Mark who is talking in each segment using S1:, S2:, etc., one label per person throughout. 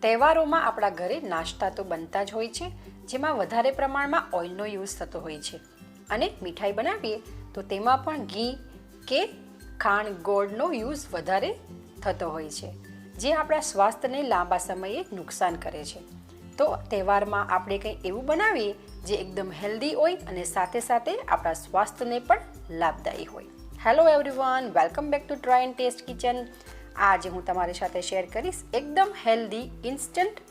S1: તહેવારોમાં આપણા ઘરે નાસ્તા તો બનતા જ હોય છે, જેમાં વધારે પ્રમાણમાં ઓઇલનો યુઝ થતો હોય છે. અને મીઠાઈ બનાવીએ તો તેમાં પણ ઘી કે ખાંડ ગોળનો યુઝ વધારે થતો હોય છે, જે આપણા સ્વાસ્થ્યને લાંબા સમયે નુકસાન કરે છે. તો તહેવારમાં આપણે કંઈ એવું બનાવીએ જે એકદમ હેલ્ધી હોય અને સાથે સાથે આપણા સ્વાસ્થ્યને પણ લાભદાયી હોય. Hello everyone, welcome back to try and taste kitchen. આજે હું તમારી સાથે શેર કરીશ એકદમ હેલ્ધી ઇન્સ્ટન્ટ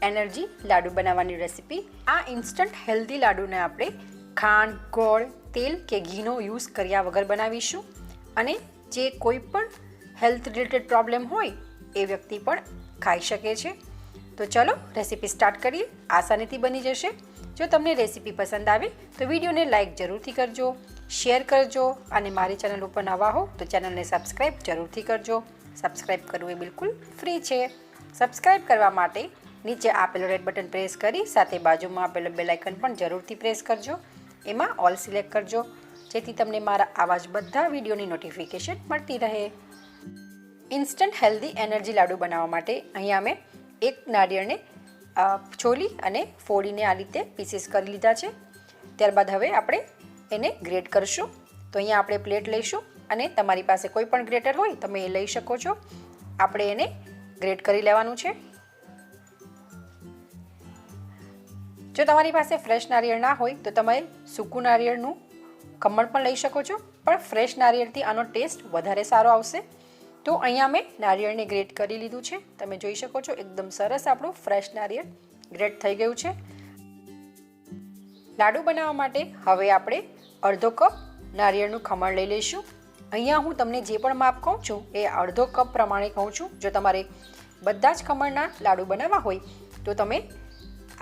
S1: એનર્જી લાડુ બનાવવાની રેસીપી. આ ઇન્સ્ટન્ટ હેલ્ધી લાડુને આપણે ખાંડ, ગોળ, તેલ કે ઘીનો યુઝ કર્યા વગર બનાવીશું અને જે કોઈ પણ હેલ્થ રિલેટેડ પ્રોબ્લેમ હોય એ વ્યક્તિ પણ ખાઈ શકે છે. તો ચલો રેસીપી સ્ટાર્ટ કરીએ. આસાનીથી બની જશે. જો તમને રેસીપી પસંદ આવે તો વિડીયોને લાઇક જરૂરથી કરજો, શેર કરજો અને મારી ચેનલ ઉપર નવા હો તો ચેનલને સબસ્ક્રાઈબ જરૂરથી કરજો. સબસ્ક્રાઈબ કરવું એ બિલકુલ ફ્રી છે. સબસ્ક્રાઈબ કરવા માટે નીચે આપેલું રેડ બટન પ્રેસ કરી સાથે બાજુમાં આપેલું બેલ આઇકન પણ જરૂરથી પ્રેસ કરજો. એમાં ઓલ સિલેક્ટ કરજો જેથી તમને મારા આવા જ બધા વિડીયોની નોટિફિકેશન મળતી રહે. ઇન્સ્ટન્ટ હેલ્ધી એનર્જી લાડુ બનાવવા માટે અહીંયા મેં એક નારિયેળને છોલી અને ફોડીને આ રીતે પીસીસ કરી લીધા છે. ત્યારબાદ હવે આપણે એને ગ્રેટ કરશું. તો અહીંયા આપણે પ્લેટ લઈશું અને તમારી પાસે કોઈ પણ ગ્રેટર હોય તમે એ લઈ શકો છો. આપણે એને ગ્રેટ કરી લેવાનું છે. જો તમારી પાસે ફ્રેશ નારિયેળ ના હોય તો તમે સૂકું નારિયેળનું ખમણ પણ લઈ શકો છો, પણ ફ્રેશ નારિયેળથી આનો ટેસ્ટ વધારે સારો આવશે. તો અહીંયા મેં નારિયેળને ગ્રેટ કરી લીધું છે. તમે જોઈ શકો છો એકદમ સરસ આપણું ફ્રેશ નારિયેળ ગ્રેટ થઈ ગયું છે. લાડુ બનાવવા માટે હવે આપણે અડધો કપ નારિયેળનું ખમણ લઈ લઈશું. અહીંયા હું તમને જે પણ માપ કહું છું એ અડધો કપ પ્રમાણે કહું છું. જો તમારે બધા જ ખમણના લાડુ બનાવવા હોય તો તમે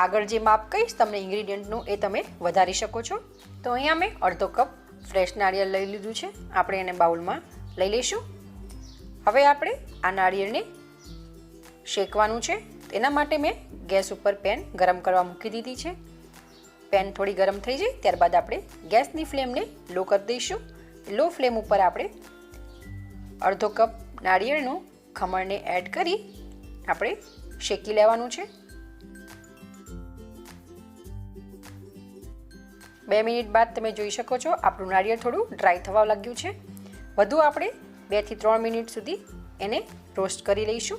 S1: આગળ જે માપ કહીશ તમને ઇન્ગ્રીડિયન્ટનું એ તમે વધારી શકો છો. તો અહીંયા મેં અડધો કપ ફ્રેશ નારિયેળ લઈ લીધું છે. આપણે એને બાઉલમાં લઈ લઈશું. હવે આપણે આ નારિયેળને શેકવાનું છે. એના માટે મેં ગેસ ઉપર પેન ગરમ કરવા મૂકી દીધી છે. પેન થોડી ગરમ થઈ જાય ત્યારબાદ આપણે ગેસની ફ્લેમને લો કરી દઈશું. લો ફ્લેમ ઉપર આપણે અડધો કપ નારિયેળનું ખમણને એડ કરી આપણે શેકી લેવાનું છે. 2 મિનિટ બાદ તમે જોઈ શકો છો આપણું નારિયેળ થોડું ડ્રાય થવા લાગ્યું છે. વધુ આપણે 2 થી 3 મિનિટ સુધી એને રોસ્ટ કરી લઈશું.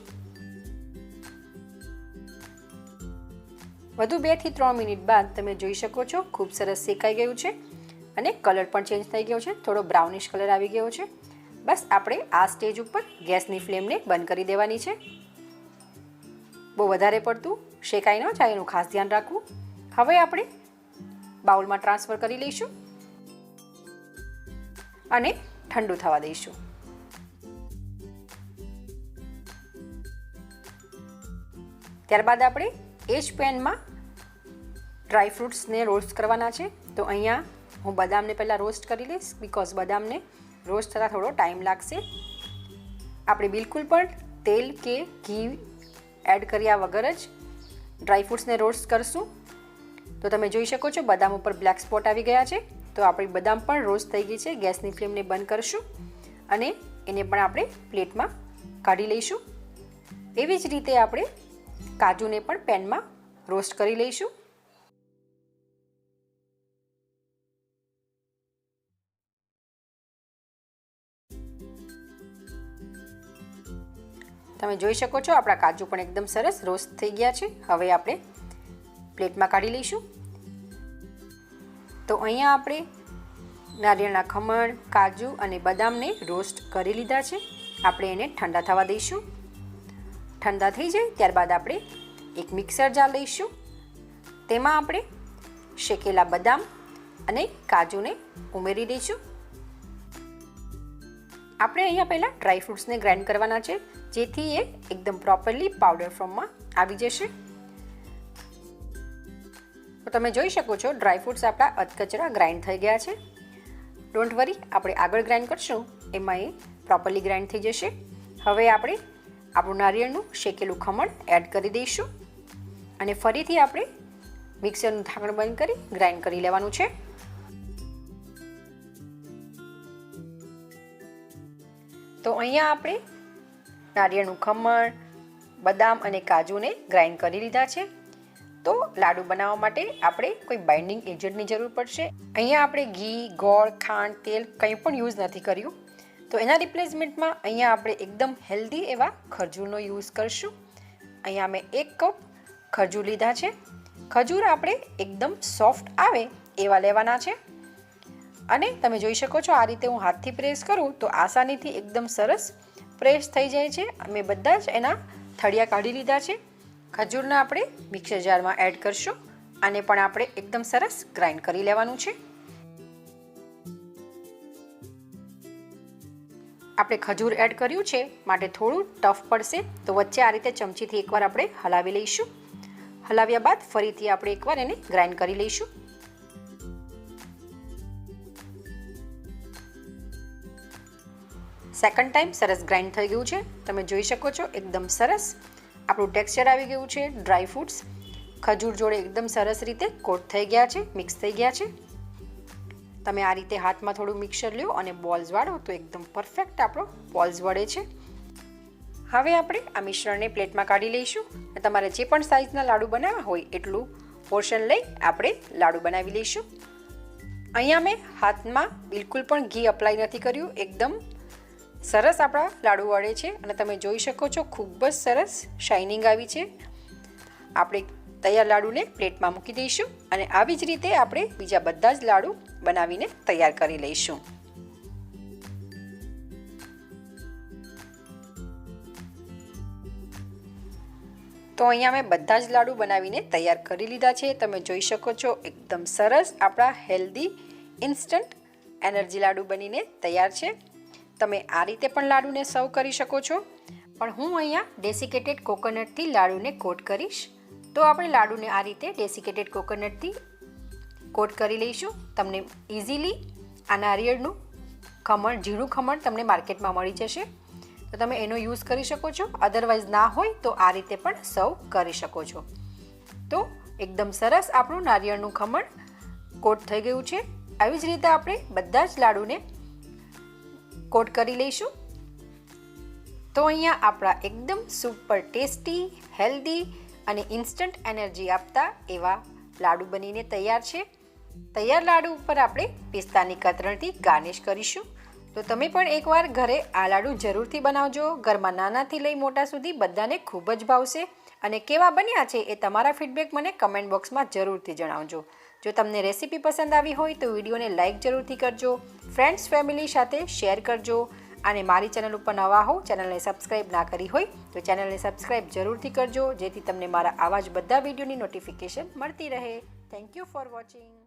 S1: વધુ 2 થી 3 મિનિટ બાદ તમે જોઈ શકો છો ખૂબ સરસ શેકાઈ ગયું છે અને કલર પણ ચેન્જ થઈ ગયો છે. થોડો બ્રાઉનિશ કલર આવી ગયો છે. બસ આપણે આ સ્ટેજ ઉપર ગેસની ફ્લેમને બંધ કરી દેવાની છે. બહુ વધારે પડતું શેકાઈ ન જાય એનું ખાસ ધ્યાન રાખવું. હવે આપણે બાઉલમાં ટ્રાન્સફર કરી લઈશું અને ઠંડુ થવા દઈશું. ત્યારબાદ આપણે એ જ પેનમાં ડ્રાય ફ્રૂટ્સને રોસ્ટ કરવાના છે. તો અહીંયા હું બદામને પહેલાં રોસ્ટ કરી લઈશ બિકોઝ બદામને રોસ્ટ થતાં થોડો ટાઈમ લાગશે. આપણે બિલકુલ પણ તેલ કે ઘી એડ કર્યા વગર જ ડ્રાય ફ્રૂટ્સને રોસ્ટ કરશું. તો તમે જોઈ શકો છો બદામ ઉપર બ્લેક સ્પોટ આવી ગયા છે. તો આપણી બદામ પણ રોસ્ટ થઈ ગઈ છે. ગેસની ફ્લેમને બંધ કરશું અને એને પણ આપણે પ્લેટમાં કાઢી લઈશું. એવી જ રીતે આપણે કાજુને પણ પેનમાં રોસ્ટ કરી લઈશું. તમે જોઈ શકો છો આપણા કાજુ પણ એકદમ સરસ રોસ્ટ થઈ ગયા છે. હવે આપણે પ્લેટમાં કાઢી લઈશું. તો અહીંયા આપણે નારિયેળના ખમણ, કાજુ અને બદામને રોસ્ટ કરી લીધા છે. આપણે એને ઠંડા થવા દઈશું. ઠંડા થઈ જાય ત્યારબાદ આપણે એક મિક્સર જાર લઈશું. તેમાં આપણે શેકેલા બદામ અને કાજુને ઉમેરી દઈશું. આપણે અહીંયા પહેલાં ડ્રાય ફ્રૂટ્સને ગ્રાઇન્ડ કરવાના છે જેથી એ એકદમ પ્રોપરલી પાવડર ફોર્મમાં આવી જશે. તો તમે જોઈ શકો છો ડ્રાય ફ્રૂટ્સ આપણા અધકચરા ગ્રાઇન્ડ થઈ ગયા છે. ડોન્ટ વરી, આપણે આગળ ગ્રાઇન્ડ કરશું એમાં એ પ્રોપરલી ગ્રાઇન્ડ થઈ જશે. હવે આપણે આપણું નારિયેળનું શેકેલું ખમણ એડ કરી દઈશું અને ફરીથી આપણે મિક્સરનું ઢાંકણ બંધ કરી ગ્રાઇન્ડ કરી લેવાનું છે. તો અહીંયા આપણે નારિયેળનું ખમણ, બદામ અને કાજુને ગ્રાઇન્ડ કરી લીધા છે. તો લાડુ બનાવવા માટે આપણે કોઈ બાઇન્ડિંગ એજન્ટની જરૂર પડશે. અહીંયા આપણે ઘી, ગોળ, ખાંડ, તેલ કંઈ પણ યુઝ નથી કર્યું. તો એના રિપ્લેસમેન્ટમાં અહીંયા આપણે એકદમ હેલ્ધી એવા ખજૂરનો યુઝ કરશું. અહીંયા મેં 1 કપ ખજૂર લીધા છે. ખજૂર આપણે એકદમ સોફ્ટ આવે એવા લેવાના છે. અને તમે જોઈ શકો છો આ રીતે હું હાથથી પ્રેસ કરું તો આસાનીથી એકદમ સરસ પ્રેસ થઈ જાય છે. મેં બધા જ એના થળિયા કાઢી લીધા છે. ખજૂરને આપણે મિક્સર જારમાં એડ કરશું. આને પણ આપણે એકદમ સરસ ગ્રાઇન્ડ કરી લેવાનું છે. આપણે ખજૂર એડ કર્યું છે માટે થોડું ટફ પડશે, તો વચ્ચે આ રીતે ચમચીથી એકવાર આપણે હલાવી લઈશું. હલાવ્યા બાદ ફરીથી આપણે એકવાર એને ગ્રાઇન્ડ કરી લઈશું. સેકન્ડ ટાઈમ સરસ ગ્રાઇન્ડ થઈ ગયું છે. તમે જોઈ શકો છો એકદમ સરસ આપણું ટેક્સચર આવી ગયું છે. ડ્રાય ફ્રૂટ્સ ખજૂર જોડે એકદમ સરસ રીતે કોટ થઈ ગયા છે, મિક્સ થઈ ગયા છે. તમે આ રીતે હાથમાં થોડું મિક્સર લ્યો અને બોલ્સ વાળો તો એકદમ પરફેક્ટ આપણો બોલ્સ વળે છે. હવે આપણે આ મિશ્રણને પ્લેટમાં કાઢી લઈશું. તમારે જે પણ સાઇઝના લાડુ બનાવવા હોય એટલું પોર્શન લઈ આપણે લાડુ બનાવી લઈશું. અહીંયા મેં હાથમાં બિલકુલ પણ ઘી અપ્લાય નથી કર્યું. એકદમ સરસ આપણા લાડુ વળે છે અને તમે જોઈ શકો છો ખૂબ જ સરસ શાઇનિંગ આવી છે. આપણે તૈયાર લાડુને પ્લેટમાં મૂકી દઈશું અને આવી જ રીતે આપણે બીજા બધા જ લાડુ બનાવીને તૈયાર કરી લઈશું. તો અહીંયા મેં બધા જ લાડુ બનાવીને તૈયાર કરી લીધા છે. તમે જોઈ શકો છો એકદમ સરસ આપણા હેલ્ધી ઇન્સ્ટન્ટ એનર્જી લાડુ બનીને તૈયાર છે. તમે આ રીતે પણ લાડુને સર્વ કરી શકો છો, પણ હું અહીંયા ડેસિકેટેડ કોકોનટથી લાડુને કોટ કરીશ. તો આપણે લાડુને આ રીતે ડેસિકેટેડ કોકોનટથી કોટ કરી લઈશું. તમને ઇઝીલી આ નારિયેળનું ખમણ, ઝીણું ખમણ તમને માર્કેટમાં મળી જશે, તો તમે એનો યુઝ કરી શકો છો. અધરવાઇઝ ના હોય તો આ રીતે પણ સર્વ કરી શકો છો. તો એકદમ સરસ આપણું નારિયેળનું ખમણ કોટ થઈ ગયું છે. આવી જ રીતે આપણે બધા જ લાડુને કોટ કરી લઈશું. તો અહીંયા આપણા એકદમ સુપર ટેસ્ટી, હેલ્ધી અને ઇન્સ્ટન્ટ એનર્જી આપતા એવા લાડુ બનીને તૈયાર છે. તૈયાર લાડુ ઉપર આપણે પિસ્તાની કતરણથી ગાર્નિશ કરીશું. તો તમે પણ એકવાર ઘરે આ લાડુ જરૂરથી બનાવજો. ઘરમાં નાનાથી લઈ મોટા સુધી બધાને ખૂબ જ ભાવશે. અને કેવા બન્યા છે એ તમારા ફીડબેક મને કમેન્ટ બોક્સમાં જરૂરથી જણાવજો. જો તમને રેસીપી પસંદ આવી હોય તો વિડીયોને લાઇક જરૂરથી કરજો, ફ્રેન્ડ્સ ફેમિલી સાથે શેર કરજો. અને મારી ચેનલ ઉપર નવા હો, ચેનલને સબસ્ક્રાઈબ ના કરી હોય તો ચેનલને સબસ્ક્રાઈબ જરૂરથી કરજો, જેથી તમને મારા આવા જ બધા વિડીયોની નોટિફિકેશન મળતી રહે. Thank you for watching.